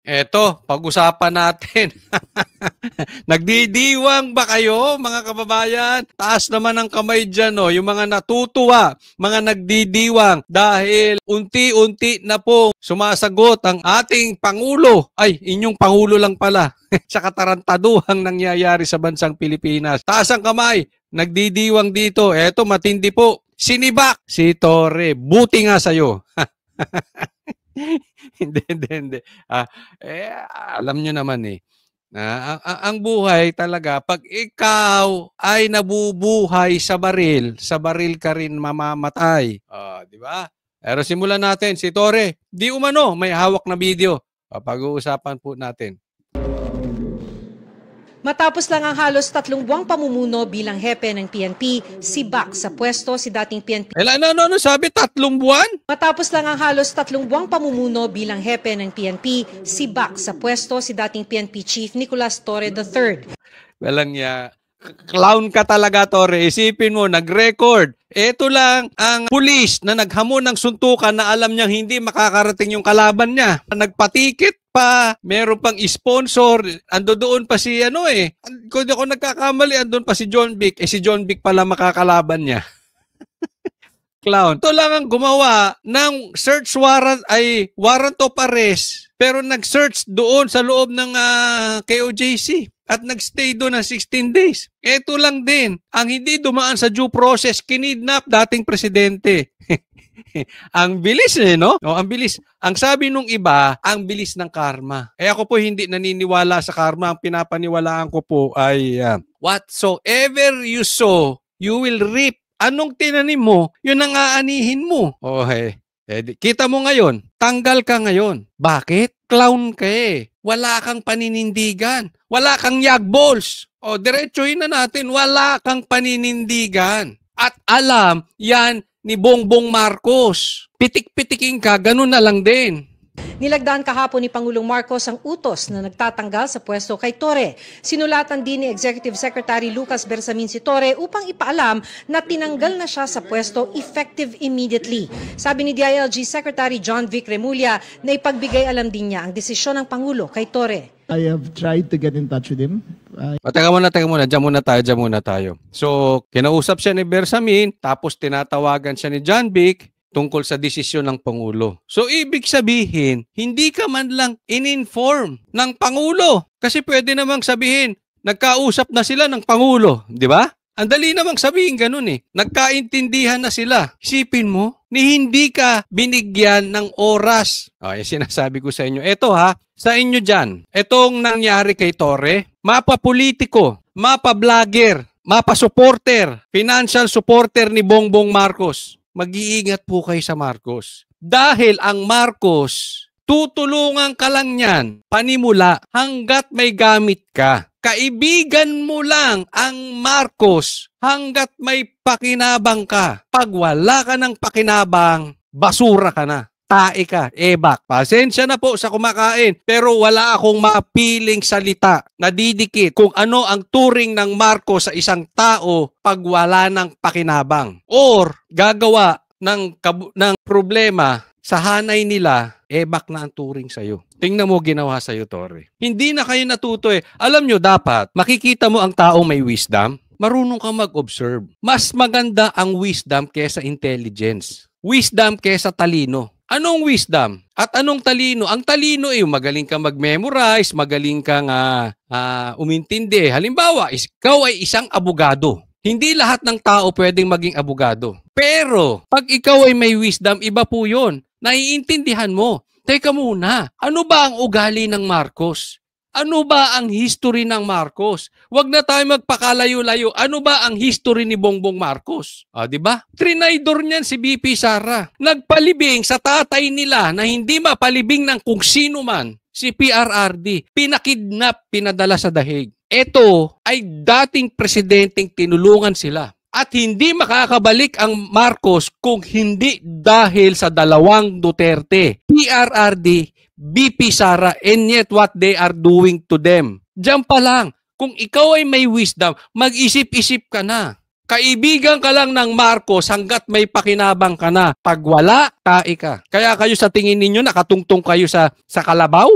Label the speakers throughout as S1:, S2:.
S1: Eto, pag-usapan natin. Nagdidiwang ba kayo, mga kababayan? Taas naman ang kamay dyan, no? Yung mga natutuwa, mga nagdidiwang dahil unti-unti na po sumasagot ang ating Pangulo. Ay, inyong Pangulo lang pala. Sa katarantaduhang nangyayari sa bansang Pilipinas. Taas ang kamay, nagdidiwang dito. Eto, matindi po. Sinibak si Torre. Buti nga sa'yo. Hindi. Alam nyo naman eh. Ang buhay talaga, pag ikaw ay nabubuhay sa baril ka rin mamamatay. Di ba? Pero simulan natin, si Torre, di umano, may hawak na video. Pag-uusapan po natin.
S2: Matapos lang ang halos 3 buwang pamumuno bilang hepe ng PNP, sibak sa pwesto si dating PNP.
S1: Ano sabi? 3 buwan?
S2: Matapos lang ang halos 3 buwang pamumuno bilang hepe ng PNP, sibak sa pwesto si dating PNP Chief Nicolas Torre III.
S1: Walang ya. Clown ka talaga, Torre. Isipin mo, nag-record. Ito lang ang pulis na naghamon ng suntukan na alam niyang hindi makakarating yung kalaban niya. Nagpatikit pa, meron pang sponsor. Ando doon pa si kung di ako nagkakamali, andun pa si John Vic. Si John Vic pala makakalaban niya. Clown. Ito lang ang gumawa ng search warrant warrant of arrest. Pero nag-search doon sa loob ng KOJC. At nagstay doon ng 16 days. Ito lang din, ang hindi dumaan sa due process, kinidnap dating presidente. Ang bilis no? Ang bilis. Ang sabi nung iba, ang bilis ng karma. Ako po hindi naniniwala sa karma. Ang pinapaniwalaan ko po ay whatsoever you sow, you will reap. Anong tinanim mo, yun ang aanihin mo. Okay. Kita mo ngayon, tanggal ka ngayon. Bakit? Clown ka eh. Wala kang paninindigan. Wala kang yagballs. Diretsuhin na natin, wala kang paninindigan. At alam, yan ni Bongbong Marcos. Pitik-pitiking ka, ganun na lang din.
S2: Nilagdaan kahapon ni Pangulong Marcos ang utos na nagtatanggal sa pwesto kay Torre. Sinulatan din ni Executive Secretary Lucas Bersamin si Torre upang ipaalam na tinanggal na siya sa pwesto effective immediately. Sabi ni DILG Secretary John Vic Remulla na ipagbigay alam din niya ang desisyon ng Pangulo kay Torre.
S3: I have tried to get in touch with him.
S1: Teka muna. Diyan muna tayo. So, kinausap siya ni Bersamin, tapos tinatawagan siya ni John Vic tungkol sa desisyon ng Pangulo. So, ibig sabihin, hindi ka man lang in-inform ng Pangulo. Kasi pwede namang sabihin, nagkausap na sila ng Pangulo. Di ba? Ang dali namang sabihin ganun eh. Nagkaintindihan na sila. Isipin mo, ni hindi ka binigyan ng oras. Yung sinasabi ko sa inyo. Ito sa inyo dyan. Itong nangyari kay Torre, mapa-politiko, mapa-vlogger, mapa-supporter, financial supporter ni Bongbong Marcos. Mag-iingat po kayo sa Marcos. Dahil ang Marcos, tutulungan ka lang yan, panimula, hanggat may gamit ka. Kaibigan mo lang ang Marcos hanggat may pakinabang ka. Pag wala ka ng pakinabang, basura ka na. Tae ka, ebak. Pasensya na po sa kumakain, pero wala akong mapiling salita na didikit kung ano ang turing ng Marcos sa isang tao pag wala ng pakinabang. Or gagawa ng problema sa hanay nila, ebak na ang turing sa'yo. Tingnan mo ginawa sa'yo, Torre. Hindi na kayo natuto eh. Alam nyo, dapat makikita mo ang taong may wisdom, marunong ka mag-observe. Mas maganda ang wisdom kesa intelligence. Wisdom kesa talino. Anong wisdom? At anong talino? Ang talino ay magaling kang mag-memorize, magaling kang umintindi. Halimbawa, ikaw ay isang abogado. Hindi lahat ng tao pwedeng maging abogado. Pero, pag ikaw ay may wisdom, iba po yun. Naiintindihan mo. Teka muna, ano ba ang ugali ng Marcos? Ano ba ang history ng Marcos? Huwag na tayo magpakalayo-layo. Ano ba ang history ni Bongbong Marcos? Di ba? Trinaydor niyan si BP Sara. Nagpalibing sa tatay nila na hindi mapalibing ng kung sino man, si PRRD. Pinakidnap, pinadala sa dahig. Ito ay dating presidenteng tinulungan sila. At hindi makakabalik ang Marcos kung hindi dahil sa dalawang Duterte. PRRD, BP Sara, and yet what they are doing to them. Diyan pa lang, kung ikaw ay may wisdom, mag-isip-isip ka na. Kaibigan ka lang ng Marcos hanggat may pakinabang ka na. Pag wala, tae ka. Kaya kayo sa tingin ninyo, nakatungtong kayo sa kalabaw.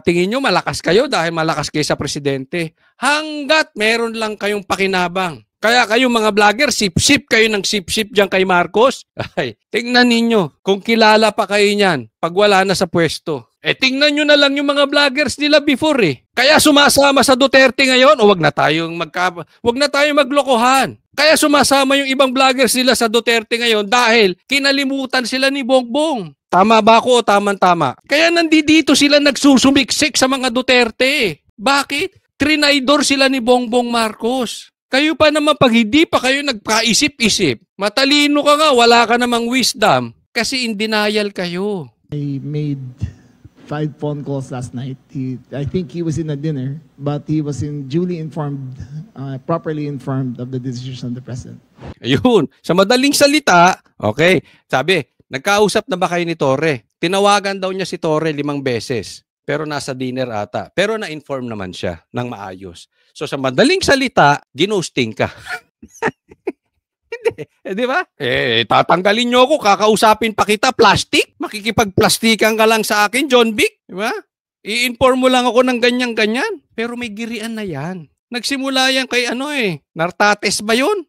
S1: Tingin nyo malakas kayo dahil malakas kayo sa presidente. Hanggat meron lang kayong pakinabang. Kaya kayo mga vlogger, sip-sip kayo ng sip-sip dyan kay Marcos. Ay, tingnan ninyo kung kilala pa kayo niyan pag wala na sa pwesto. Tingnan nyo na lang yung mga vloggers nila before Kaya sumasama sa Duterte ngayon, o wag na tayong maglokohan. Kaya sumasama yung ibang vloggers nila sa Duterte ngayon dahil kinalimutan sila ni Bongbong. Tama ba ako o tama-tama? Kaya nandito sila nagsusumiksik sa mga Duterte. Bakit? Trinaydor sila ni Bongbong Marcos. Kayo pa naman pag hindi pa kayo nagkaisip-isip, matalino ka nga, wala ka namang wisdom kasi in denial kayo.
S3: I made 5 phone calls last night. I think he was in a dinner, but he was duly informed, properly informed of the decision of the president.
S1: Ayun, sa madaling salita, okay, sabi, nagkausap na ba kayo ni Torre? Tinawagan daw niya si Torre 5 beses, pero nasa dinner ata. Pero na-inform naman siya ng maayos. So sa madaling salita, ginusting ka. Hindi, di ba? Tatanggalin nyo ako, kakausapin pa kita, plastic? Makikipagplastikan ka lang sa akin, John Vic? Di ba? I-inform mo lang ako ng ganyan-ganyan. Pero may girian na yan. Nagsimula yan kay Nartates ba yun?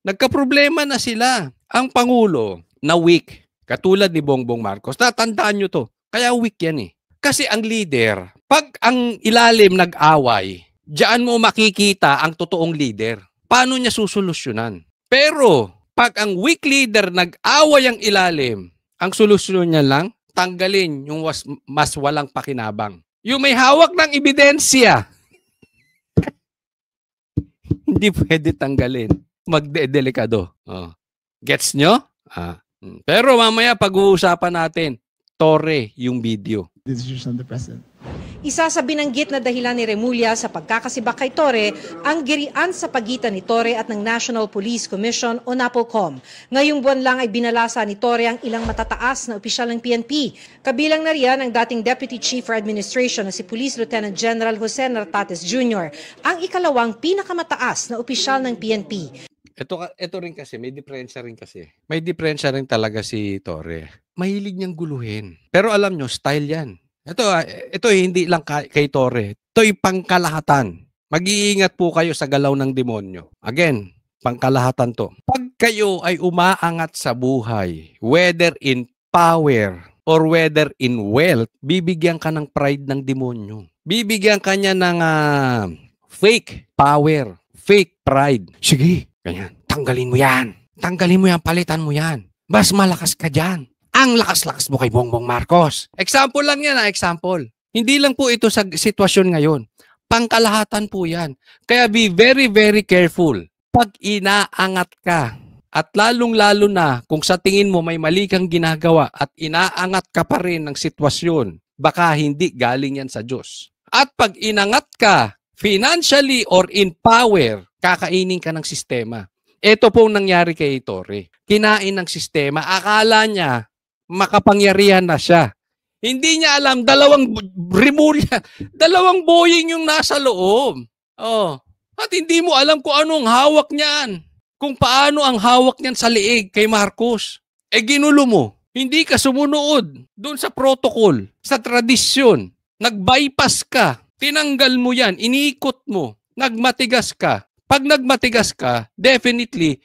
S1: Nagka-problema na sila. Ang Pangulo na weak, katulad ni Bongbong Marcos, tatandaan nyo to. Kaya weak yan Kasi ang leader, pag ang ilalim nag-away, diyan mo makikita ang totoong leader. Paano niya susolusyonan? Pero, pag ang weak leader nag-away ang ilalim, ang solusyon niya lang, tanggalin yung mas walang pakinabang. Yung may hawak ng ebidensya, hindi pwede tanggalin. Magdedelikado. Gets nyo? Pero mamaya pag-uusapan natin, Torre yung video.
S3: Decision of the president.
S2: Isa sa binanggit na dahilan ni Remulla sa pagkakasibak kay Torre ang girian sa pagitan ni Torre at ng National Police Commission o NAPOCOM. Ngayong buwan lang ay binalasa ni Torre ang ilang matataas na opisyal ng PNP. Kabilang na riyan ang dating Deputy Chief for Administration na si Police Lieutenant General Jose Nartates Jr., ang ikalawang pinakamataas na opisyal ng PNP.
S1: Ito rin kasi, may diferensya rin kasi. May diferensya rin talaga si Torre. Mahilig niyang guluhin. Pero alam nyo, style yan. Ito hindi lang kay Torre. Ito'y pangkalahatan. Mag-iingat po kayo sa galaw ng demonyo. Again, pangkalahatan to. Pag kayo ay umaangat sa buhay, whether in power or whether in wealth, bibigyan ka ng pride ng demonyo. Bibigyan ka niya ng fake power, fake pride. Sige, ganyan. Tanggalin mo yan. Tanggalin mo yan, palitan mo yan. Mas malakas ka dyan. Ang lakas-lakas mo kay Bongbong Marcos. Example lang yan, example. Hindi lang po ito sa sitwasyon ngayon. Pangkalahatan po yan. Kaya be very, very careful. Pag inaangat ka, at lalong-lalo na kung sa tingin mo may mali kang ginagawa at inaangat ka pa rin ng sitwasyon, baka hindi galing yan sa Diyos. At pag inangat ka, financially or in power, kakainin ka ng sistema. Ito po nangyari kay Torre. Kinain ng sistema. Akala niya, makapangyarihan na siya. Hindi niya alam, 2 Remulla, 2 Boeing yung nasa loob. At hindi mo alam kung anong hawak niyan. Kung paano ang hawak niyan sa liig kay Marcos. Ginulo mo. Hindi ka sumunood doon sa protocol, sa tradisyon. Nag-bypass ka. Tinanggal mo yan. Iniikot mo. Nagmatigas ka. Pag nagmatigas ka, definitely,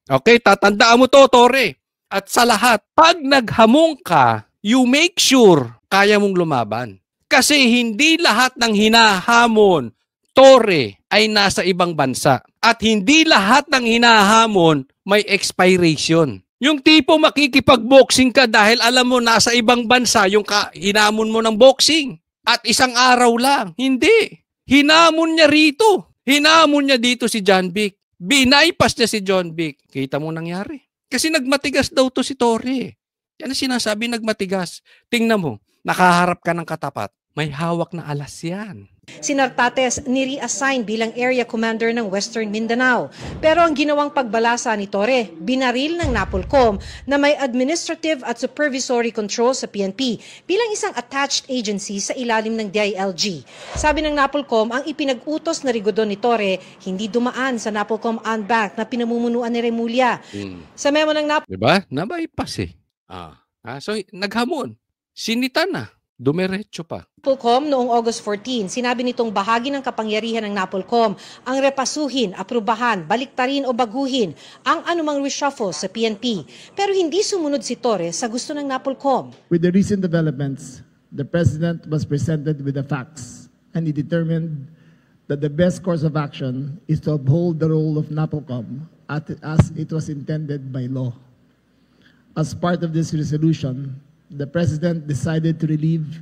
S1: okay, tatandaan mo to, Torre. At sa lahat, pag naghamong ka, you make sure kaya mong lumaban. Kasi hindi lahat ng hinahamon, Torre, ay nasa ibang bansa. At hindi lahat ng hinahamon may expiration. Yung tipo makikipag-boxing ka dahil alam mo nasa ibang bansa yung hinamon mo ng boxing. At 1 araw lang. Hindi. Hinamon niya rito. Hinamon niya dito si John Vic. Binaypas niya si John Vic. Kita mo nangyari. Kasi nagmatigas daw to si Torre. Yan ang sinasabi, nagmatigas. Tingnan mo, nakaharap ka ng katapat. May hawak na alas yan.
S2: Si Nartates ni-reassign bilang area commander ng Western Mindanao. Pero ang ginawang pagbalasa ni Torre, binaril ng NAPOLCOM na may administrative at supervisory control sa PNP bilang isang attached agency sa ilalim ng DILG. Sabi ng NAPOLCOM, ang ipinag-utos na rigodon ni Torre hindi dumaan sa NAPOLCOM Bank na pinamumunuan ni Remulla. Sa memo ng NAPOLCOM,
S1: Diba? Nabaypas eh. So, naghamon. Sinita na. Dumiretso pa.
S2: noong August 14, sinabi nitong bahagi ng kapangyarihan ng NAPOLCOM ang repasuhin, aprubahan, baliktarin o baguhin ang anumang reshuffle sa PNP. Pero hindi sumunod si Torre sa gusto ng NAPOLCOM.
S3: With the recent developments, the President was presented with the facts and he determined that the best course of action is to uphold the role of NAPOLCOM as it was intended by law. As part of this resolution, the President decided to relieve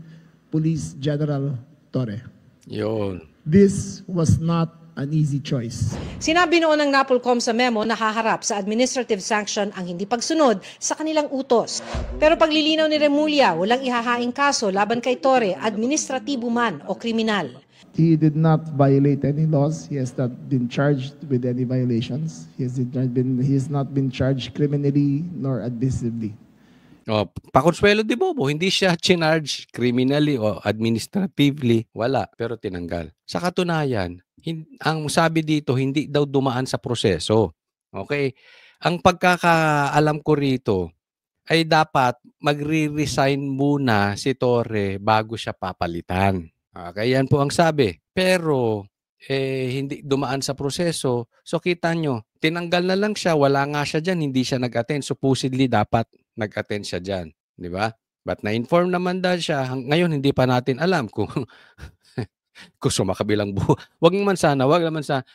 S3: Police General Torre.
S1: Yun.
S3: This was not an easy choice.
S2: Sinabi noon ng NAPOLCOM sa memo na haharap sa administrative sanction ang hindi pagsunod sa kanilang utos. Pero paglilinaw ni Remulla, walang ihahaing kaso laban kay Torre, administratibo man o kriminal.
S3: He did not violate any laws. He has not been charged with any violations. He has not been charged criminally nor administratively.
S1: Paconsuelo de Bobo, hindi siya chinarge criminally o administratively. Wala, pero tinanggal. Sa katunayan, ang sabi dito, hindi daw dumaan sa proseso. Okay? Ang pagkakaalam ko rito ay dapat magre-resign muna si Torre bago siya papalitan. Okay, yan po ang sabi. Pero, hindi dumaan sa proseso. So, kita nyo, tinanggal na lang siya, wala nga siya dyan, hindi siya nag-attend. Supposedly, dapat nag-attend siya dyan. Di ba? But na-inform naman dahil siya. Ngayon, hindi pa natin alam kung kung sumakabilang wag naman sana.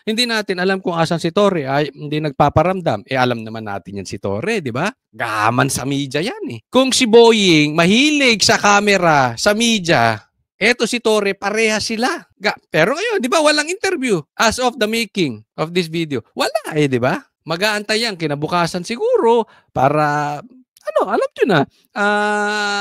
S1: Hindi natin alam kung asan si Torre. Ay, hindi nagpaparamdam. Alam naman natin yan si Torre, di ba? Gaman sa media yan eh. Kung si Boying mahilig sa camera, sa media, eto si Torre, pareha sila. Pero ngayon, di ba, walang interview as of the making of this video. Wala di ba? Mag-aantay yan, kinabukasan siguro para, alam nyo na,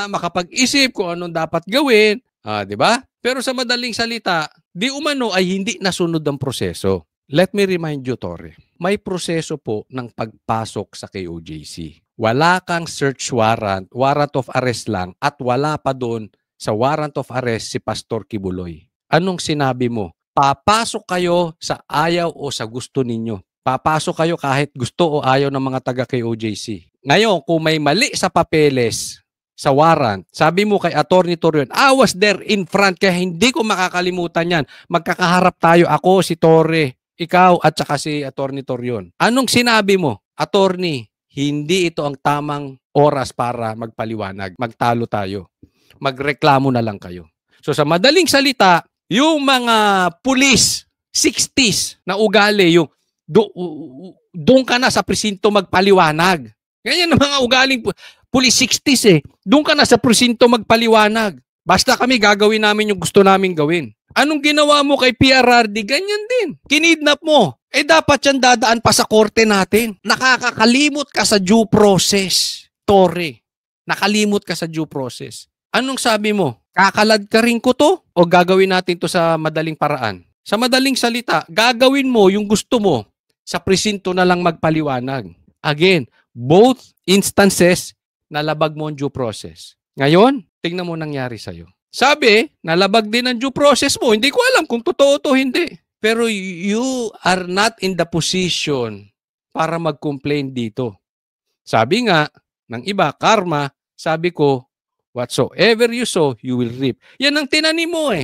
S1: makapag-isip kung anong dapat gawin. Di ba? Pero sa madaling salita, di umano ay hindi nasunod ang proseso. Let me remind you, Torre, may proseso po ng pagpasok sa KOJC. Wala kang search warrant of arrest lang, at wala pa doon sa warrant of arrest si Pastor Kibuloy. Anong sinabi mo? Papasok kayo sa ayaw o sa gusto ninyo. Papasok kayo kahit gusto o ayaw ng mga taga KOJC. Ngayon, kung may mali sa papeles, sa warrant, sabi mo kay Attorney Torion, I was there in front, kaya hindi ko makakalimutan yan. Magkakaharap tayo, ako, si Torre, ikaw, at saka si Attorney Torion. Anong sinabi mo? Attorney, hindi ito ang tamang oras para magpaliwanag. Magtalo tayo. Magreklamo na lang kayo. So sa madaling salita, yung mga pulis, 60s na ugali, yung doon ka na sa presinto magpaliwanag. Ganyan ang mga ugaling pulis 60s Doon ka na sa presinto magpaliwanag. Basta kami gagawin namin yung gusto namin gawin. Anong ginawa mo kay PRRD? Ganyan din. Kinidnap mo. Dapat yan dadaan pa sa korte natin. Nakakakalimot ka sa due process, Torre. Nakalimot ka sa due process. Anong sabi mo? Kakalad ka rin ko to? O gagawin natin to sa madaling paraan? Sa madaling salita, gagawin mo yung gusto mo sa presinto na lang magpaliwanag. Again, both instances, nalabag mo ang due process. Ngayon, tingnan mo nangyari sa'yo. Sabi, nalabag din ang due process mo. Hindi ko alam kung totoo to hindi. Pero you are not in the position para mag-complain dito. Sabi nga, ng iba, karma, sabi ko, whatsoever you sow, you will reap. Yan ang tinanim mo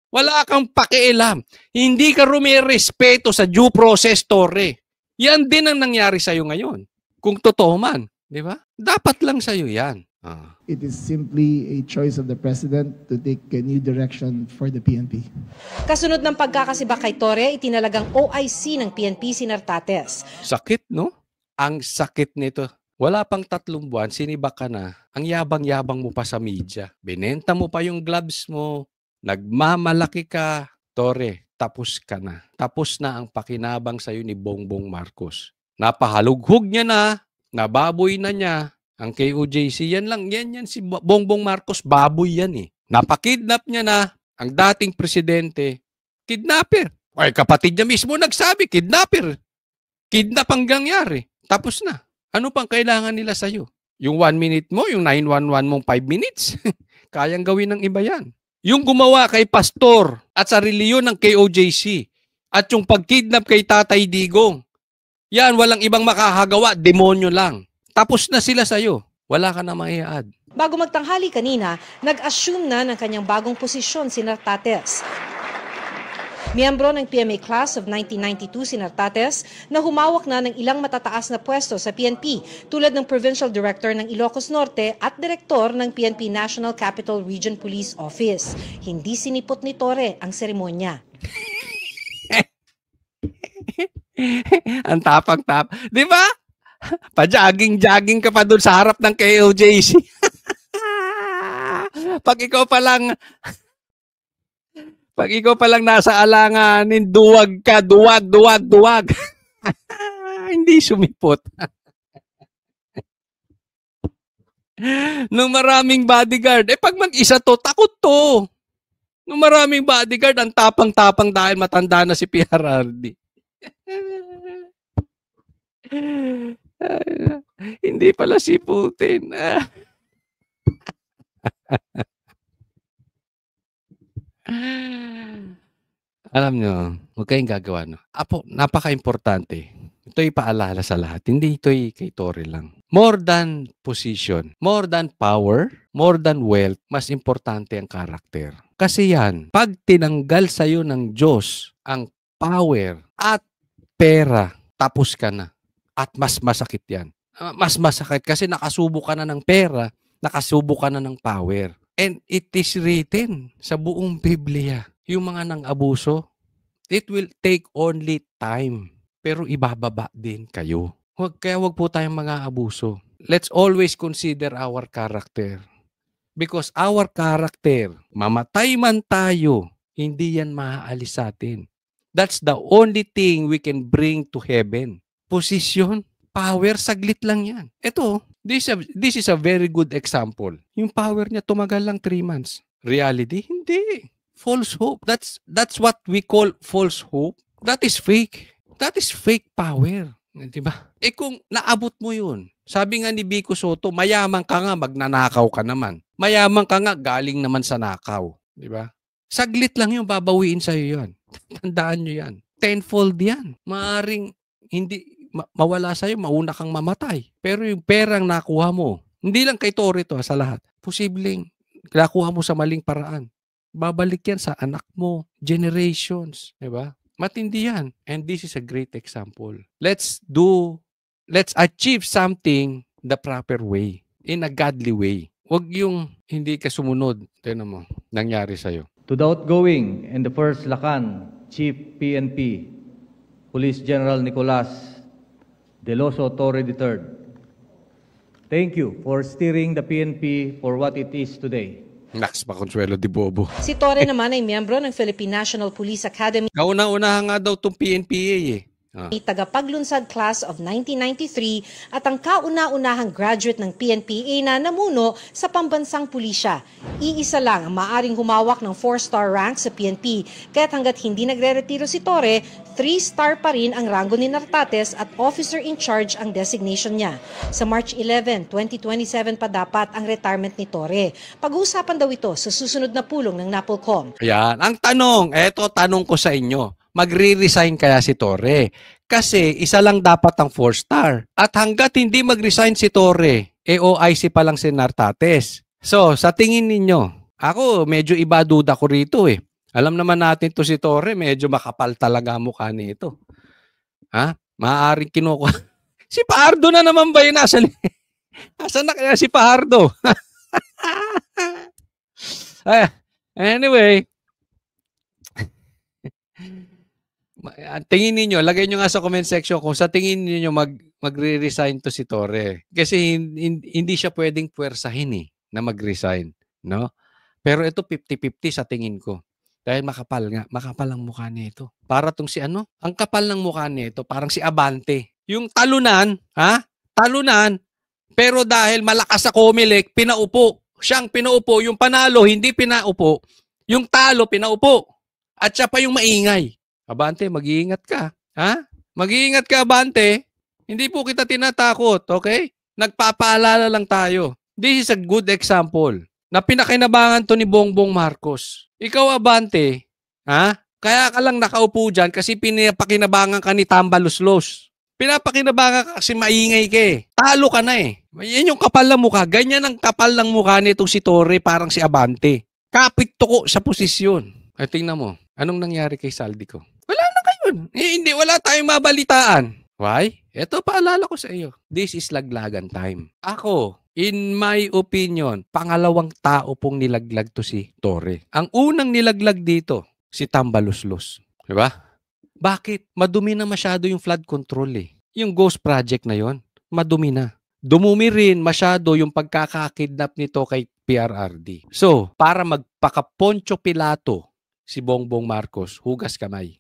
S1: Wala kang pakialam. Hindi ka rumirespeto sa due process, Torre. Yan din ang nangyari sa'yo ngayon. Kung totoo man, di ba? Dapat lang sa'yo yan.
S3: It is simply a choice of the President to take a new direction for the PNP.
S2: Kasunod ng pagkakasiba kay Torre, itinalagang OIC ng PNP si Nartates.
S1: Sakit, no? Ang sakit nito. Wala pang 3 buwan, sinibak ka na. Ang yabang-yabang mo pa sa media. Binenta mo pa yung gloves mo. Nagmamalaki ka. Torre, tapos ka na. Tapos na ang pakinabang sa'yo ni Bongbong Marcos. Napahalughog niya na. Nababoy na niya. Ang KOJC, yan si Bongbong Marcos, baboy yan Napakidnap niya na. ang dating presidente, kidnapper. Ay, kapatid niya mismo nagsabi, kidnapper. Kidnap ang gangyari. Tapos na. Ano pang kailangan nila sa'yo? Yung 1 minute mo, yung 911 mong 5 minutes, kayang gawin ng iba yan. Yung gumawa kay Pastor at sa reliyon ng KOJC at yung pagkidnap kay Tatay Digong, yan, walang ibang makakagawa, demonyo lang. Tapos na sila sa'yo. Wala ka na mai-add.
S2: Bago magtanghali kanina, nag-assume na ng kanyang bagong posisyon si Nartates. Miyembro ng PMA Class of 1992 si Nartates na humawak na ng ilang matataas na pwesto sa PNP tulad ng Provincial Director ng Ilocos Norte at Direktor ng PNP National Capital Region Police Office. Hindi sinipot ni Torre ang seremonya.
S1: Ang tapang-tap. Di ba? Pa-jogging-jogging ka pa doon sa harap ng KOJC. Pag ikaw pa lang nasa alanganin, duwag ka, duwag. Hindi sumipot. Nung maraming bodyguard, pag mag-isa to, takot to. Nung maraming bodyguard, ang tapang-tapang dahil matanda na si PRRD. Hindi pala siputin. Alam nyo, huwag kayong gagawa. No? Apo, napaka-importante. Ito'y paalala sa lahat. Hindi ito'y kay Torre lang. More than position, more than power, more than wealth, mas importante ang karakter. Kasi yan, pag tinanggal sa'yo ng Diyos ang power at pera, tapos ka na. At mas masakit yan. Mas masakit kasi nakasubo ka na ng pera, nakasubo ka na ng power. And it is written sa buong Biblia, yung mga nang-abuso, it will take only time. Pero ibababa din kayo. Kaya wag po tayong mga abuso. Let's always consider our character. Because our character, mamatay man tayo, hindi yan maaalis sa atin. That's the only thing we can bring to heaven. Position, power, saglit lang yan. Ito, this is a very good example. Yung power niya tumagal lang 3 months. Reality, hindi. False hope. That's what we call false hope. That is fake. That is fake power. Diba? Kung naabot mo yun, sabi nga ni Vico Soto, mayaman ka nga, magnanakaw ka naman. Mayaman ka nga, galing naman sa nakaw. Diba? Saglit lang yung babawiin sa'yo yan. Tandaan nyo yan. Tenfold yan. Maaring hindi mawala sa'yo, mauna kang mamatay. Pero yung perang nakuha mo, hindi lang kay Torre to, sa lahat. Posibleng nakuha mo sa maling paraan. Babalik yan sa anak mo, generations. Diba? Matindi yan. And this is a great example. Let's achieve something the proper way, in a godly way. Huwag yung hindi ka sumunod. Tignan mo, nangyari sa'yo.
S4: To the outgoing and the first Lacan Chief PNP, Police General Nicolas Deloso Torre III, thank you for steering the PNP for what it is today.
S1: Nax pa Consuelo de Bobo.
S2: Si Torre naman ay miyembro ng Philippine National Police Academy.
S1: Kauna-unahan nga daw itong PNPA eh.
S2: Tagapaglunsad class of 1993 at ang kauna-unahang graduate ng PNPA na namuno sa pambansang pulisya. Iisa lang ang maaring humawak ng 4-star rank sa PNP, kaya't hanggat hindi nagre-retiro si Torre, 3-star pa rin ang rango ni Nartates at officer in charge ang designation niya. Sa March 11, 2027 pa dapat ang retirement ni Torre. Pag-uusapan daw ito sa susunod na pulong ng NAPOLCOM.
S1: Ayan, ang tanong ko sa inyo. Magre-resign kaya si Torre? Kasi isa lang dapat ang 4-star. At hanggat hindi mag-resign si Torre, OIC pa lang si Nartates. So, sa tingin ninyo, ako medyo iba duda ko rito eh. Alam naman natin to si Torre, medyo makapal talaga mukha nito. Ha? Maaaring kinukuha. Si Pahardo na naman ba yun? Asan na kaya si Pahardo? Anyway, tingin niyo, lagay niyo nga sa comment section kung sa tingin niyo magre-resign to si Torre. Kasi hindi siya pwedeng puwersahin na mag-resign, no? Pero ito 50-50 sa tingin ko. Dahil makapal ang mukha nito. Para tong si ang kapal ng mukha nito, parang si Abante. Yung talunan, pero dahil malakas sa Comelec, pinaupo. Siyang pinaupo, yung panalo hindi pinaupo. Yung talo, pinaupo. At siya pa yung maingay. Abante, mag-iingat ka. Ha? Mag-iingat ka, Abante. Hindi po kita tinatakot, okay? Nagpapaalala lang tayo. This is a good example na pinakinabangan to ni Bongbong Marcos. Ikaw, Abante, ha? Kaya ka lang nakaupo dyan kasi pinapakinabangan ka ni Tambaluslos. Pinapakinabangan ka kasi maingay ka eh. Talo ka na eh. Yan yung kapal ng mukha. Ganyan ang kapal ng mukha nitong si Torre, parang si Abante. Kapit tuko sa posisyon. Ay, tingnan mo. Anong nangyari kay Saldico? Wala na kayo. Hindi, wala tayong mabalitaan. Why? Ito, paalala ko sa iyo. This is laglagan time. Ako, in my opinion, pangalawang tao pong nilaglag to si Torre. Ang unang nilaglag dito, si Tambaluslos. Diba? Bakit? Madumi na masyado yung flood control eh. Yung ghost project na yon, madumi na. Dumumi rin masyado yung pagkakakidnap nito kay PRRD. So, para magpaka-Poncio Pilato si Bongbong Marcos, hugas kamay.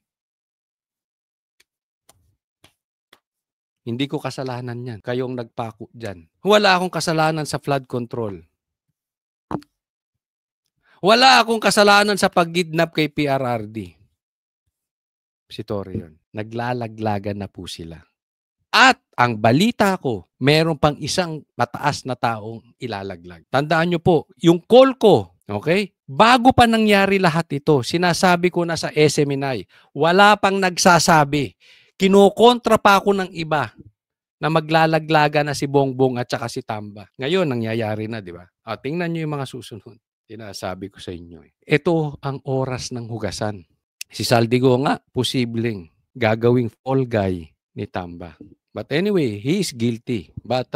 S1: Hindi ko kasalanan yan. Kayong nagpako dyan. Wala akong kasalanan sa flood control. Wala akong kasalanan sa pag-kidnap kay PRRD. Si Torre yun. Naglalaglagan na po sila. At ang balita ko, meron pang isang mataas na taong ilalaglag. Tandaan nyo po, yung call ko, okay? Bago pa nangyari lahat ito, sinasabi ko na sa SMNI, wala pang nagsasabi. Kinokontra pa ako ng iba na maglalaglaga na si Bongbong at saka si Tamba. Ngayon, nangyayari na, di ba? Tingnan nyo yung mga susunod. Sinasabi ko sa inyo. Ito ang oras ng hugasan. Si Saldico nga, posibleng gagawing fall guy ni Tamba. But anyway, he is guilty. But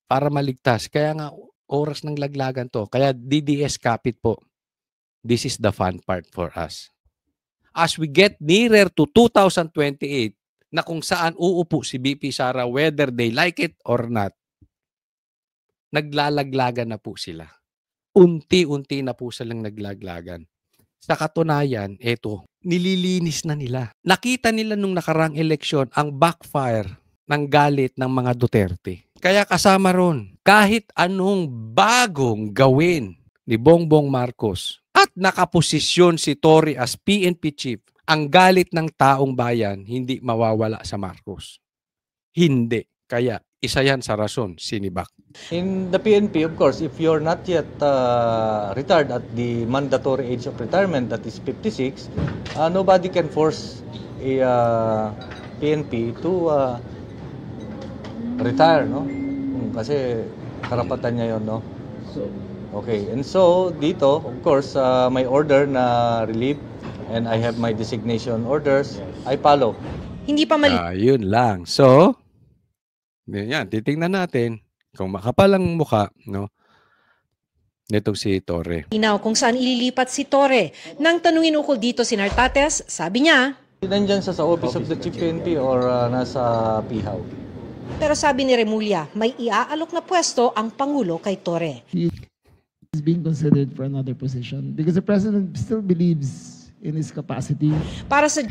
S1: para maligtas, kaya nga oras ng laglagan to. Kaya DDS kapit po. This is the fun part for us. As we get nearer to 2028, na kung saan uupo si BP Sara whether they like it or not, naglalaglagan na po sila. Unti-unti na po silang naglaglagan. Sa katunayan, eto, nililinis na nila. Nakita nila nung nakarang eleksyon ang backfire ng galit ng mga Duterte. Kaya kasama ron, kahit anong bagong gawin ni Bongbong Marcos at nakaposisyon si Torre as PNP chief, ang galit ng taong bayan hindi mawawala sa Marcos. Hindi. Kaya isa yan sa rason, sinibak.
S4: In the PNP, of course, if you're not yet retired at the mandatory age of retirement, that is 56, nobody can force a PNP to retire, no? Kasi karapatan niya yon, no? Okay, and so dito, of course, may order na relief and I have my designation orders. I follow.
S2: Hindi pa
S1: Yun lang. So, yan, titingnan natin kung makapal ang mukha, no? Nitong si Torre.
S2: malinaw kung saan ililipat si Torre. Nang tanungin ukol dito si Nartates, sabi niya,
S4: Nandyan sa office of the chief PNP or nasa PIHAW.
S2: pero sabi ni Remulla, may iaalok na pwesto ang Pangulo kay Torre.
S3: He is being considered for another position because the president still believes in his capacity.
S2: Para sa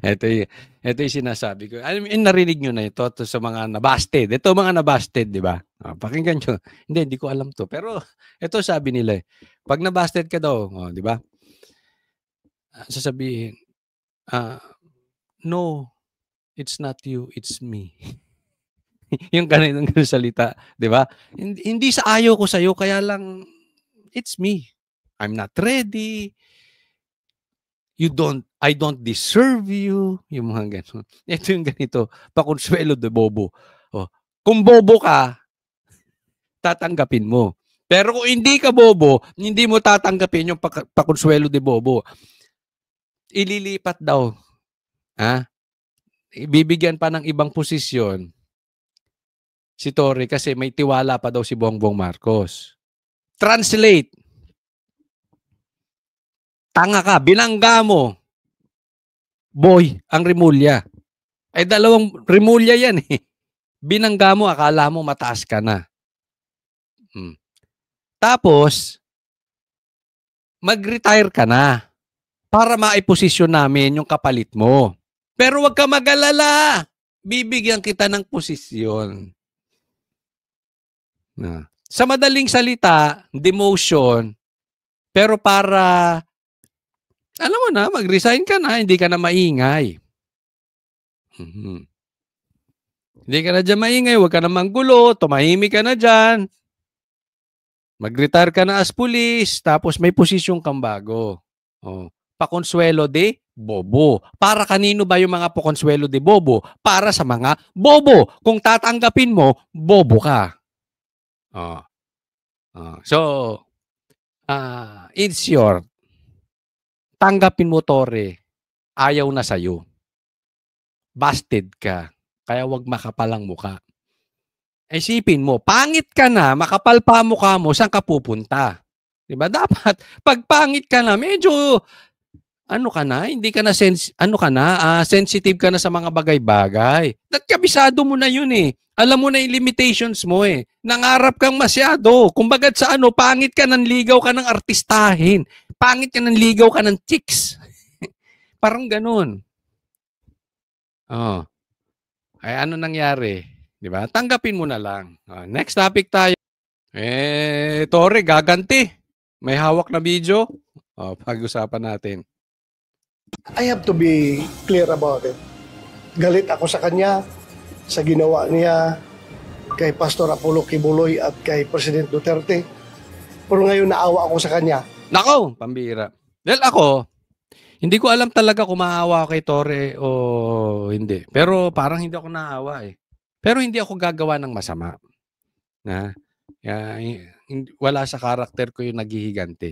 S1: Ito yung sinasabi ko. I mean, narinig nyo na ito sa mga nabasted. Ito mga nabasted, di ba? Pakinggan nyo. Hindi ko alam to. Pero ito sabi nila eh. Pag nabasted ka daw, di ba? Sasabihin, no, it's not you, it's me. Yung ganun salita, di ba? Hindi sa ayaw ko sa'yo, kaya lang, it's me. I'm not ready. I don't deserve you. Yung mga ganun. Ito yung ganito. Pakonsuelo de bobo. Kung bobo ka, tatanggapin mo. Pero kung hindi ka bobo, hindi mo tatanggapin yung pakonsuelo de bobo. Ililipat daw. Ibibigyan pa ng ibang posisyon si Torre kasi may tiwala pa daw si Bongbong Marcos. Translate. Tanga ka, binangga mo. Boy, ang Remulla. Ay dalawang Remulla yan eh. Binangga mo, akala mo mataas ka na. Tapos, mag-retire ka na para maiposisyon namin yung kapalit mo. Pero wag ka mag-alala. Bibigyan kita ng posisyon. Sa madaling salita, demotion, Pero para, alam mo na, mag-resign ka na, hindi ka na maingay. Mhm. Hindi ka na dyan maingay, huwag ka na manggulo, tumahimik ka na dyan. Mag-retire ka na as police, tapos may posisyon kang bago. Oh. Pakonsuelo de bobo. Para kanino ba yung mga pakonsuelo de bobo? Para sa mga bobo. Kung tatanggapin mo, bobo ka. Oh. Oh. So, in short, tanggapin mo, Tore, ayaw na sa'yo. Busted ka. Kaya wag makapalang muka. Isipin mo, pangit ka na, makapal pa mukha mo, saan ka pupunta? Diba? Dapat, pag pangit ka na, medyo, ano ka na, hindi ka na, sensitive ka na sa mga bagay-bagay. At kabisado mo na yun eh. Alam mo na yung limitations mo eh. Nangarap kang masyado. Kumbaga sa pangit ka ng ligaw ka ng artistahin. Pangit ka ng ligaw ka ng chicks. Parang ganun. Oh. Ay ano nangyari? Di ba? Tanggapin mo na lang. Next topic tayo. Tore, gaganti. May hawak na video. Pag-usapan natin.
S5: I have to be clear about it. Galit ako sa kanya, sa ginawa niya kay Pastor Apollo Kibuloy at kay President Duterte. Pero ngayon naawa ako sa kanya.
S1: Nako, pambira. Well, ako, hindi ko alam talaga kung maawa kay Tore o hindi. Pero parang hindi ako naawa eh. Pero hindi ako gagawa ng masama. Wala sa karakter ko yung naghihiganti.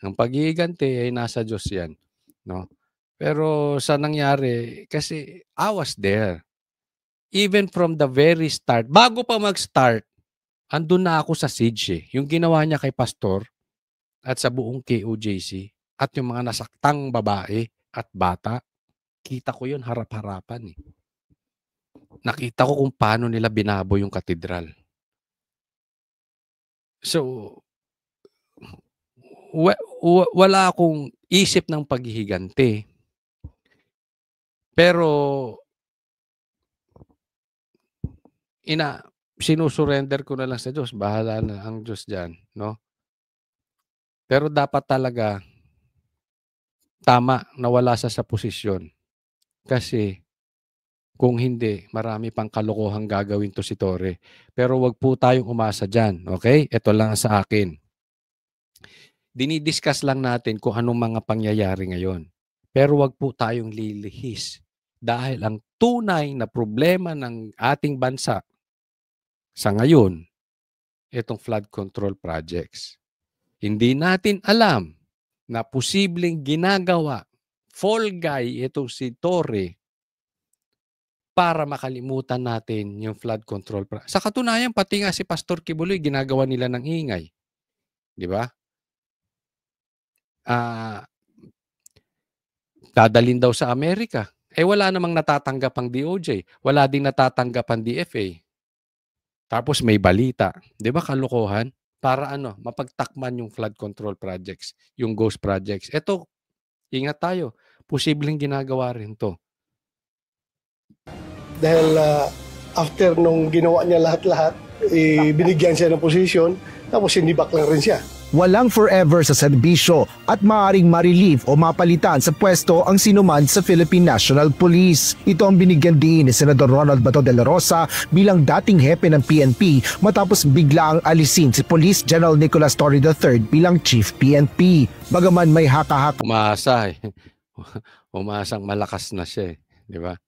S1: Ang paghihiganti ay nasa Diyos yan. No? Pero sa nangyari, kasi I was there. Even from the very start, bago pa mag-start, andun na ako sa siege eh. Yung ginawa niya kay Pastor at sa buong KOJC at yung mga nasaktang babae at bata, kita ko yun harap-harapan eh. Nakita ko kung paano nila binabo yung katedral. So, wala akong isip ng paghihiganti. Pero, sinusurrender ko na lang sa Diyos. Bahala na ang Diyos dyan. No? Pero dapat talaga, tama na wala sa posisyon. Kasi, kung hindi, marami pang kalokohang gagawin to si Tore. Pero wag po tayong umasa dyan. Okay? Ito lang sa akin. Dinidiscuss lang natin kung anong mga pangyayari ngayon. Pero wag po tayong lilihis. Dahil ang tunay na problema ng ating bansa sa ngayon, itong flood control projects. Hindi natin alam na posibleng ginagawa, fall guy itong si Tore, para makalimutan natin yung flood control. Sa katunayan, pati nga si Pastor Kibuloy, ginagawa nila ng ingay. Di ba? Dadalhin daw sa Amerika. Wala namang natatanggap ang DOJ. Wala ding natatanggap ang DFA. Tapos may balita. Di ba kalokohan? Para mapagtakman yung flood control projects, yung ghost projects. Ito, ingat tayo. Posibleng ginagawa rin to.
S5: Dahil after nung ginawa niya lahat-lahat, binigyan siya ng posisyon, tapos sinibak lang rin siya.
S6: Walang forever sa serbisyo at maaaring ma-relieve o mapalitan sa pwesto ang sinuman sa Philippine National Police. Ito ang binigyan din ni Senador Ronald Bato de la Rosa bilang dating hepe ng PNP matapos bigla ang alisin si Police General Nicolas Torre III bilang Chief PNP. Bagaman may haka-haka.
S1: Umasa eh. Umasang malakas na siya eh. Di ba?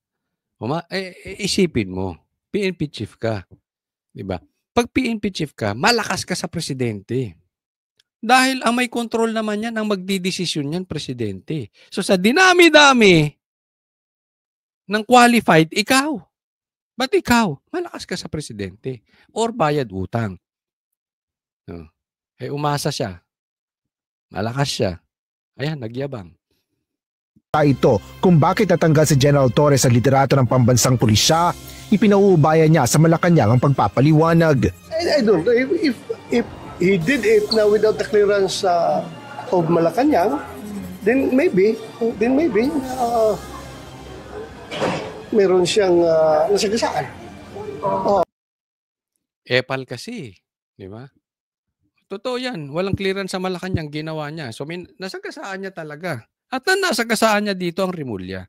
S1: Isipin mo, PNP chief ka. Di ba? Pag PNP chief ka, malakas ka sa presidente. Dahil ang may control naman yan, ang magdidesisyon yan, presidente. So sa dinami-dami ng qualified, ikaw. Ba't ikaw? Malakas ka sa presidente. Or bayad utang. Umasa siya. Malakas siya. Ayan, nagyabang.
S6: Ito kung bakit natanggal si General Torre sa liderato ng pambansang pulisya, ipinauubayan niya sa Malacanang ang pagpapaliwanag.
S5: I don't know if he did it now without the clearance of Malacanang, then maybe meron siyang nasagasaan.
S1: Epal kasi, di ba? Totoo yan. Walang clearance sa Malacanang ginawa niya. So nasagasaan niya talaga. At nasagasaan niya dito ang Rimulya.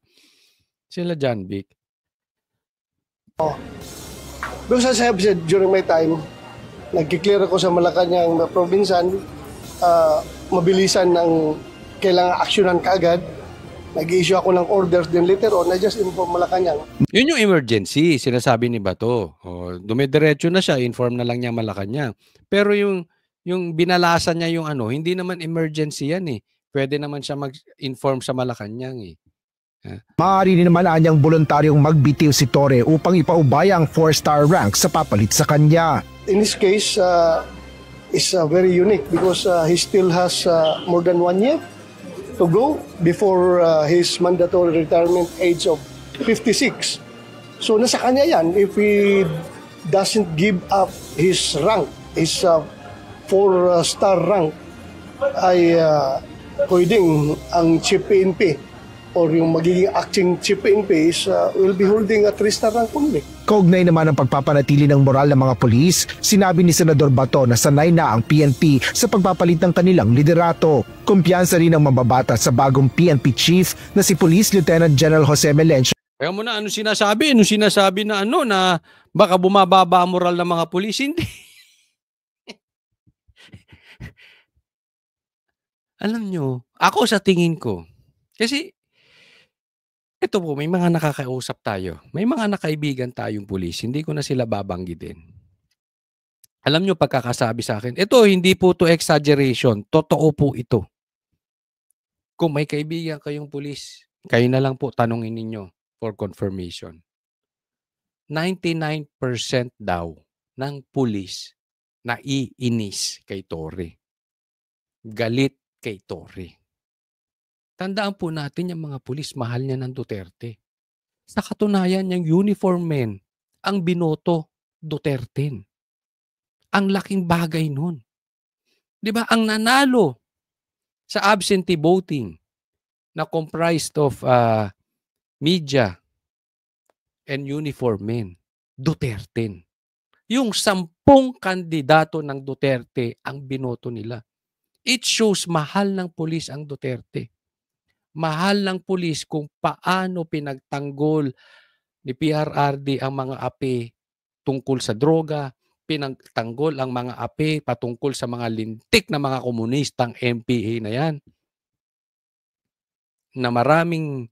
S1: Sila John Vic.
S5: Because as I have said during my time, nagkiklear ako sa Malacanang na provinsan, mabilisan ng kailangan aksyonan kaagad. Nag-issue ako ng orders, then later on, I just inform Malacanang.
S1: Yun yung emergency, sinasabi ni Bato. Dumidiretso na siya, inform na lang niya Malacanang. Pero yung binalasan niya yung hindi naman emergency yan eh. Pwede naman siya mag-inform sa Malacanang eh.
S6: Maaari din naman anyang voluntaryong magbitiw si Torre upang ipaubaya ang 4-star rank sa papalit sa kanya.
S5: In this case, is very unique because he still has more than 1 year to go before his mandatory retirement age of 56. So nasa kanya yan if he doesn't give up his rank, his 4-star rank, ay pwedeng ang Chief PNP or yung magiging acting Chief PNP is will be holding a 3-star rank only.
S6: Kaugnay naman ang pagpapanatili ng moral ng mga pulis, sinabi ni Senador Bato na sanay na ang PNP sa pagpapalit ng kanilang liderato. Kumpiyansa rin ang mababata sa bagong PNP chief na si Police Lieutenant General Jose Melencio.
S1: Kaya mo na, sinasabi? Sinasabi na na baka bumababa ang moral ng mga pulis? Hindi. Alam nyo, ako sa tingin ko, kasi ito po, may mga nakakausap tayo. May mga nakaibigan tayong pulis. Hindi ko na sila babanggitin. Alam nyo, pagkakasabi sa akin, ito, hindi po to exaggeration. Totoo po ito. Kung may kaibigan kayong pulis, kayo na lang po tanungin ninyo for confirmation. 99% daw ng pulis na iinis kay Torre. Galit kay Torre. Tandaan po natin yung mga pulis, mahal niya ng Duterte. Sa katunayan, yung uniform men, ang binoto, Duterte. Ang laking bagay nun. Di ba? Ang nanalo sa absentee voting na comprised of media and uniform men, Duterte. Yung 10 kandidato ng Duterte ang binoto nila. It shows mahal ng pulis ang Duterte. Mahal ng pulis kung paano pinagtanggol ni PRRD ang mga api tungkol sa droga, pinagtanggol ang mga api patungkol sa mga lintik na mga komunistang MPA na yan, na maraming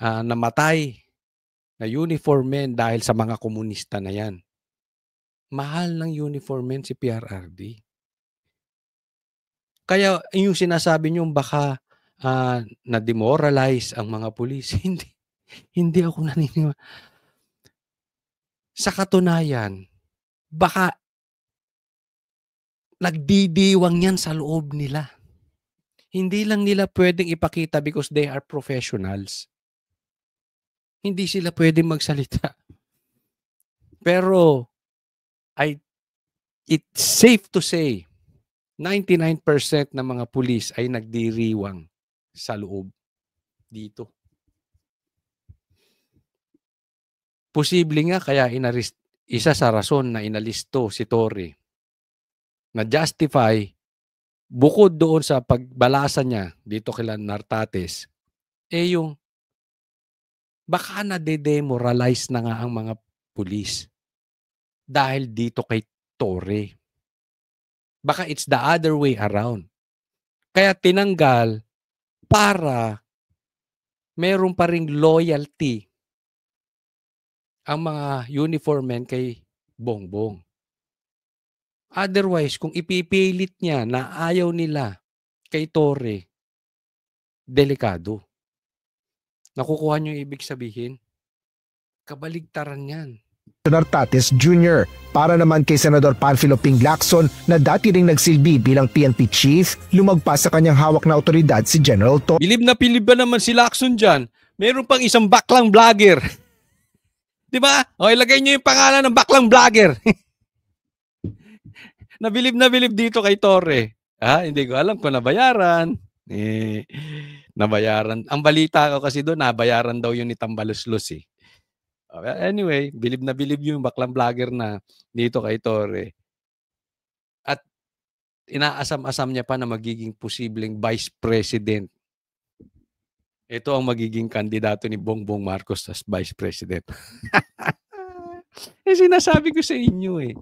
S1: namatay na uniform men dahil sa mga komunista na yan. Mahal ng uniform men si PRRD. Kaya yung sinasabi nyo baka na-demoralize ang mga pulis. Hindi ako naniniwala. Sa katunayan, baka nagdidiwang yan sa loob nila. Hindi lang nila pwedeng ipakita because they are professionals. Hindi sila pwedeng magsalita. Pero, it's safe to say, 99% ng mga pulis ay nagdiriwang sa loob dito. Posible nga kaya isa sa rason na inalisto si Torre na justify bukod doon sa pagbalasa niya dito kila Nartates, yung baka na-demoralize na nga ang mga pulis dahil dito kay Torre. Baka it's the other way around. Kaya tinanggal para meron pa ring loyalty ang mga uniform men kay Bongbong. Otherwise, kung ipipilit niya na ayaw nila kay Torre, delikado. Nakukuha niyo yung ibig sabihin? Kabaligtaran yan.
S6: Nartates Jr. Para naman kay Senador Panfilo Ping Lacson na dati ring nagsilbi bilang PNP chief, lumagpas sa kanyang hawak na otoridad si General Torre.
S1: Bilib na pilib ba naman si Lacson dyan? Meron pang isang baklang vlogger. Di ba? O, ilagay niyo yung pangalan ng baklang vlogger. na bilib dito kay Torre. Hindi ko alam kung nabayaran. Nabayaran. Ang balita ko kasi doon, nabayaran daw yun ni Tambaluslos eh. Anyway, bilib na bilib yung baklang vlogger na dito kay Torre. At inaasam-asam niya pa na magiging posibleng vice president. Ito ang magiging kandidato ni Bongbong Marcos as vice president. Eh, sinasabi ko sa inyo eh.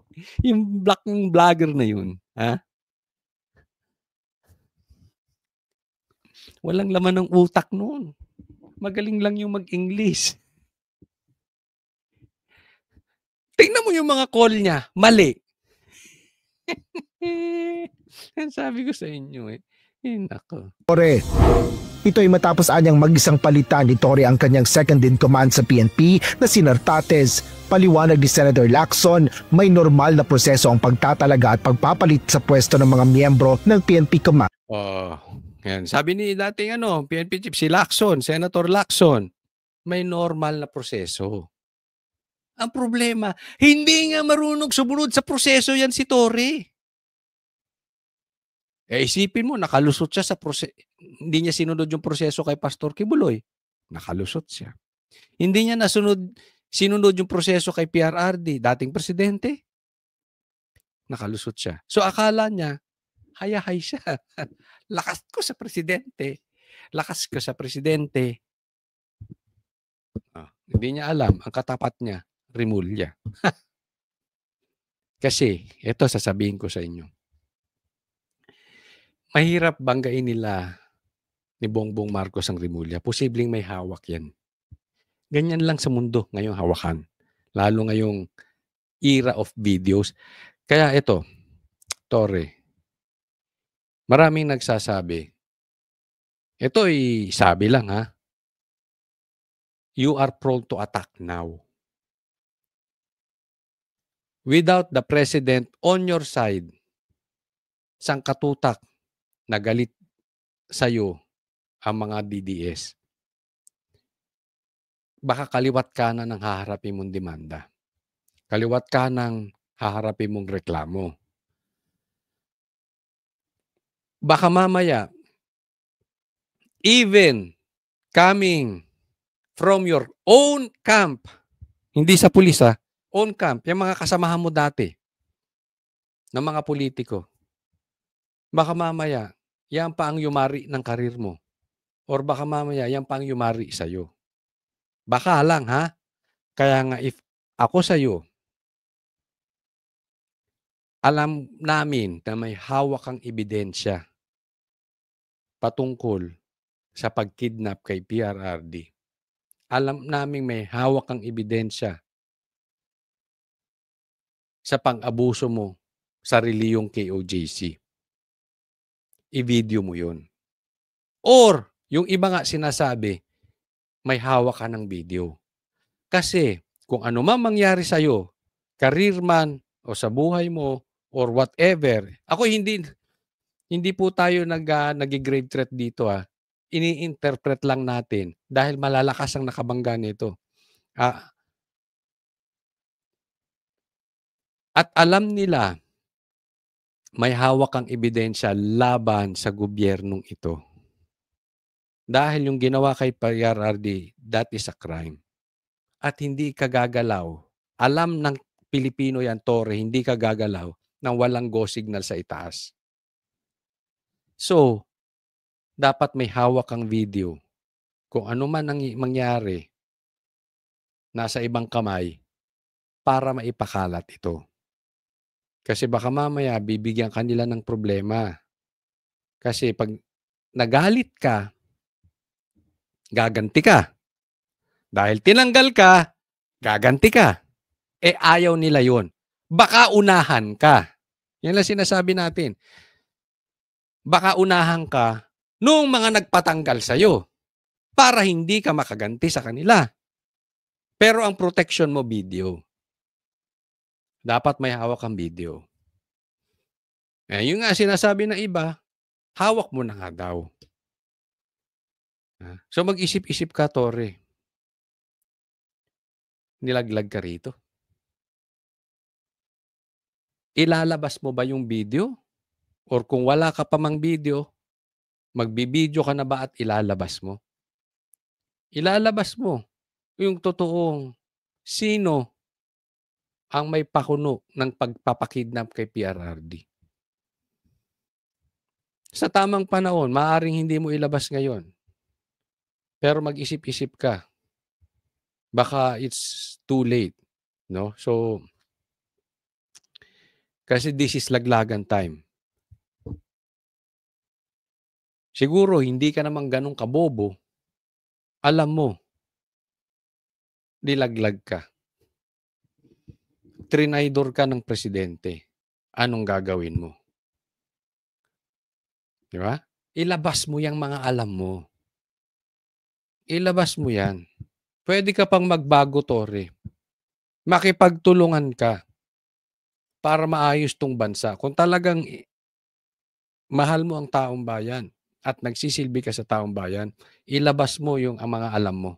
S1: Yung vlogger na yun. Ha? Walang laman ng utak noon. Magaling lang yung mag-English. Tingnan mo yung mga call niya. Mali. Sabi ko sa inyo eh. Nako.
S6: Torre. Ito ay matapos anyang mag-isang palitan ni Torre ang kanyang second in command sa PNP na si Nartates. Paliwanag ni Senator Lacson, may normal na proseso ang pagtatalaga at pagpapalit sa pwesto ng mga miyembro ng PNP command.
S1: Yan. Sabi ni dating PNP chief si Lacson, Senator Lacson, may normal na proseso. Ang problema, hindi nga marunong sumunod sa proseso yan si Torre. Isipin mo, nakalusot siya sa proseso. Hindi niya sinunod yung proseso kay Pastor Kibuloy. Nakalusot siya. Hindi niya sinunod yung proseso kay PRRD, dating presidente. Nakalusot siya. So akala niya, hayahay siya. Lakas ko sa presidente. Lakas ko sa presidente. Hindi niya alam, ang katapat niya, Rimulya. Kasi, ito sasabihin ko sa inyo. Mahirap banggain nila ni Bongbong Marcos ang Rimulya. Posibleng may hawak yan. Ganyan lang sa mundo ngayong hawakan. Lalo ngayong era of videos. Kaya ito, Torre, maraming nagsasabi, ito ay sabi lang ha, you are prone to attack now. Without the president on your side, sangkatutak na galit sa'yo ang mga DDS. Baka kaliwat kanan ng haharapin mong demanda. Kaliwat kanang haharapin mong reklamo. Baka mamaya, even coming from your own camp, hindi sa pulis own camp, yung mga kasamahan mo dati, ng mga politiko, baka mamaya, yan pa ang yumari ng karir mo. Or baka mamaya, yan pa ang yumari sa'yo. Baka lang ha. Kaya nga if ako sa'yo, alam namin na may hawak kang ebidensya patungkol sa pagkidnap kay PRRD. Alam namin may hawak kang ebidensya sa pang-abuso mo sa reliyong KOJC. I-video mo yun. Or, yung iba nga sinasabi, may hawak ka ng video. Kasi, kung ano man mangyari sa'yo, career man, o sa buhay mo, or whatever, ako hindi po tayo nag-grave threat dito ini-interpret lang natin dahil malalakas ang nakabangga nito. At alam nila, may hawak kang ebidensya laban sa gobyernong ito. Dahil yung ginawa kay PRRD, that is a crime. At hindi ka gagalaw. Alam ng Pilipino yan, Torre, hindi ka gagalaw nang walang go signal sa itaas. So, dapat may hawak kang video. Kung ano man ang mangyari, nasa ibang kamay para maipakalat ito. Kasi baka mamaya bibigyan kanila ng problema. Kasi pag nagalit ka, gaganti ka. Dahil tinanggal ka, gaganti ka. Ayaw nila yon. Baka unahan ka. Yan lang sinasabi natin. Baka unahan ka nung mga nagpatanggal sa'yo para hindi ka makaganti sa kanila. Pero ang protection mo, video. Dapat may hawak kang video. Yung nga sinasabi ng iba, hawak mo na nga daw. So mag-isip-isip ka, Torre. Nilaglag ka rito. Ilalabas mo ba yung video? Or kung wala ka pa mang video, magbibideo ka na ba at ilalabas mo? Ilalabas mo yung totoong sino ang may pakuno ng pagpapakidnap kay PRRD. Sa tamang panahon, maaaring hindi mo ilabas ngayon. Pero mag-isip-isip ka. Baka it's too late, no? So, kasi this is laglagan time. Siguro, hindi ka naman ganun kabobo. Alam mo, nilaglag ka. Trinaydor ka ng presidente. Anong gagawin mo? Di ba? Ilabas mo yung mga alam mo. Ilabas mo yan. Pwede ka pang magbago, Tore. Makipagtulungan ka para maayos tong bansa. Kung talagang mahal mo ang taong bayan at nagsisilbi ka sa taong bayan, ilabas mo yung ang mga alam mo.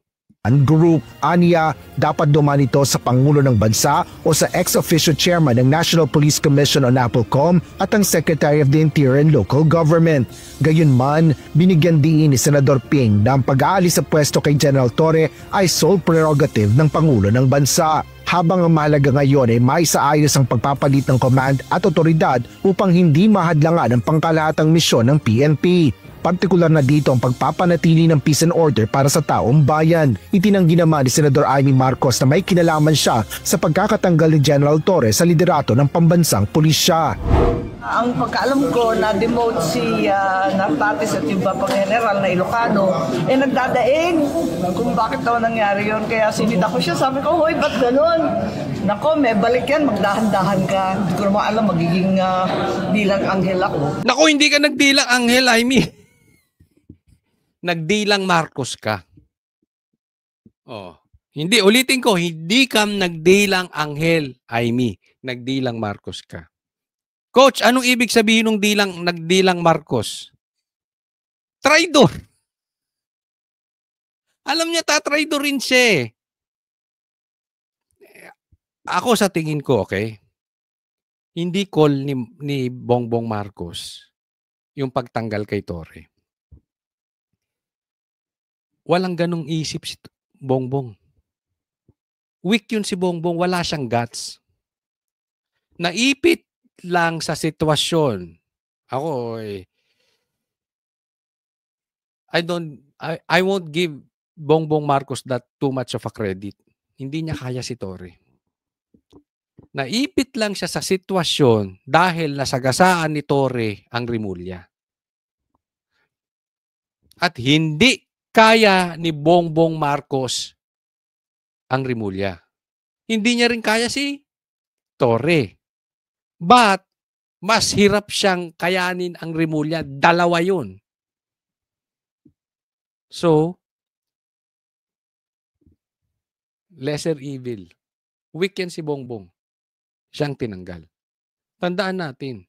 S6: Ang group, aniya, dapat duman ito sa Pangulo ng Bansa o sa ex-officio chairman ng National Police Commission o NAPOLCOM at ang Secretary of the Interior and Local Government. Gayunman, binigyan din ni Senador Ping na ang pag-aalis sa pwesto kay General Torre ay sole prerogative ng Pangulo ng Bansa. Habang ang mahalaga ngayon ay maisaayos ang pagpapalit ng command at otoridad upang hindi mahadlangan ang pangkalahatang misyon ng PNP. Partikular na dito ang pagpapanatili ng peace and order para sa taong bayan. Itinanggi naman ni Senador Amy Marcos na may kinalaman siya sa pagkakatanggal ni General Torre sa liderato ng pambansang pulisya.
S7: Ang pagkaalam ko na demote si Nartates at yung pang general na Ilocano, nagdadaig kung bakit daw nangyari yun. Kaya sinita ko siya, sabi ko, hoy, ba't ganun? Nako, may balik yan, magdahan-dahan ka. Hindi ko naman alam, magiging dilang anghel ako.
S1: Naku, hindi ka nagdilang anghel, Amy. Nagdilang Marcos ka. Oh. Hindi, ulitin ko, hindi ka nagdilang anghel, Amy. Nagdilang Marcos ka. Coach, anong ibig sabihin ng nagdilang Marcos? Traidor. Alam niya, tatraidorin siya. Ako sa tingin ko, okay? Hindi call ni Bongbong Marcos yung pagtanggal kay Torre. Walang ganong isip si Bongbong. Weak yun si Bongbong, wala siyang guts. Naipit lang sa sitwasyon. Ako I won't give Bongbong Marcos that too much of a credit. Hindi niya kaya si Torre. Naipit lang siya sa sitwasyon dahil nasagasaan ni Torre ang Rimulya. At hindi kaya ni Bongbong Marcos ang Rimulya. Hindi niya rin kaya si Torre. But, mas hirap siyang kayanin ang Rimulya. Dalawa yun. So, lesser evil. Weak yan si Bongbong. Siyang tinanggal. Tandaan natin,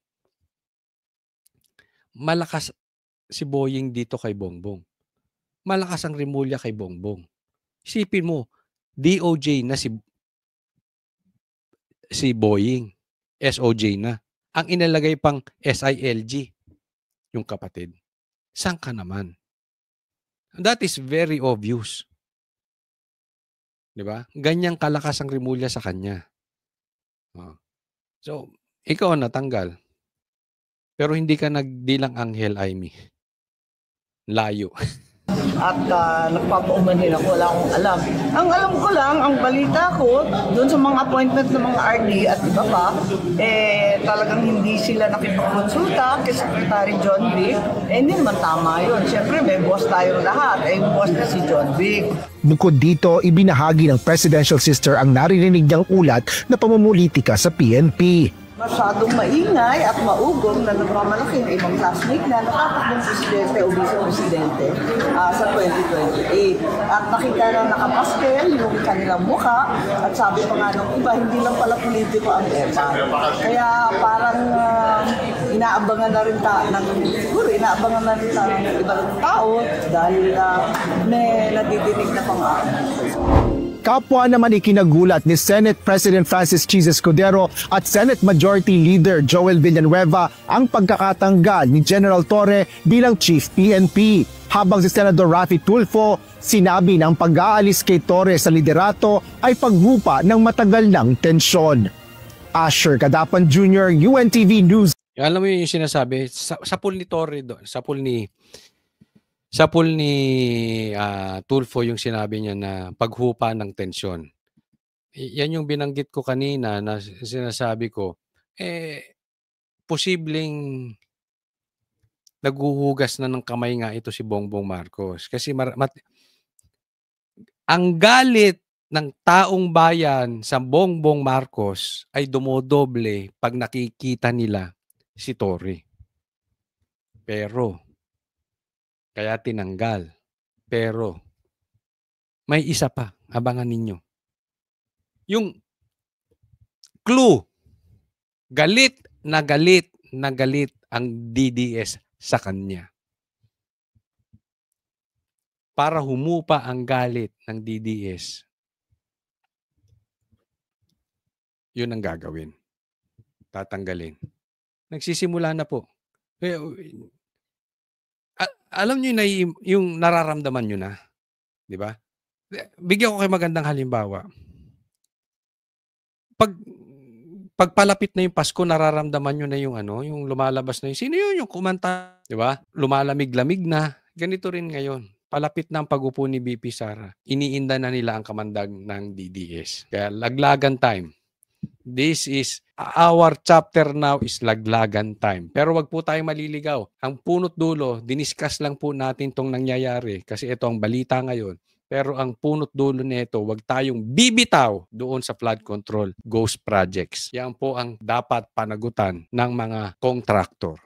S1: malakas si Boying dito kay Bongbong. Malakas ang Rimulya kay Bongbong. Isipin mo, DOJ na si Boying. SOJ na. Ang inalagay pang SILG, yung kapatid. Saan ka naman? That is very obvious. Diba? Ganyang kalakas ang Rimulya sa kanya. So, ikaw natanggal. Pero hindi ka nagdilang anghel, Amy. Layo.
S7: At nagpapaumanhin ako, wala akong alam. Ang alam ko lang, ang balita ko, doon sa mga appointment ng mga RD at iba pa, talagang hindi sila nakipagkonsulta kay Secretary John Vic. Hindi naman tama yun. Siyempre, may boss tayo lahat. Yung boss na si John Vic.
S6: Bukod dito, ibinahagi ng presidential sister ang naririnig niyang ulat na pamumulitika sa PNP.
S7: Masyadong maingay at maugong na nagmamalaki ng ibang classmate na natatakbong presidente o vice-presidente sa 2028. At nakita na nakapastel yung kanilang mukha at sabi pa nga nung iba, hindi lang pala politiko ang EPA. Kaya parang inaabangan na rin inaabangan na rin ng ibang tao dahil may nadidinig na pangalan.
S6: Kapwa naman ikinagulat ni Senate President Francis Chis Escudero at Senate Majority Leader Joel Villanueva ang pagkakatanggal ni General Torre bilang Chief PNP. Habang si Senator Raffy Tulfo, sinabi na ang pag-aalis kay Torre sa liderato ay paghupa ng matagal ng tensyon. Asher Cadapan Jr., UNTV News.
S1: Alam mo yung sinasabi, sa pool ni Torre doon, sa pool ni Tulfo yung sinabi niya na paghupa ng tensyon. Yan yung binanggit ko kanina na sinasabi ko, posibleng naghuhugas na ng kamay nga ito si Bongbong Marcos. Kasi ang galit ng taong bayan sa Bongbong Marcos ay dumodoble pag nakikita nila si Torre. Pero, kaya tinanggal. Pero, may isa pa, abangan ninyo. Yung clue, galit na galit ang DDS sa kanya. Para humupa ang galit ng DDS, yun ang gagawin. Tatanggalin. Nagsisimula na po. Alam nyo na yung nararamdaman nyo na. Di ba? Bigyan ko kayo magandang halimbawa. Pagpalapit na yung Pasko, nararamdaman nyo na yung yung lumalabas na sino yun yung kumanta? Di ba? Lumalamig-lamig na. Ganito rin ngayon. Palapit na ang pag-upo ni BP Sara. Iniinda na nila ang kamandag ng DDS. Kaya laglagan time. This is our chapter now is laglagan time. Pero wag po tayong maliligaw. Ang punot dulo, diniscuss lang po natin tong nangyayari kasi ito ang balita ngayon. Pero ang punot dulo nito, wag tayong bibitaw doon sa flood control ghost projects. Yan po ang dapat panagutan ng mga contractor.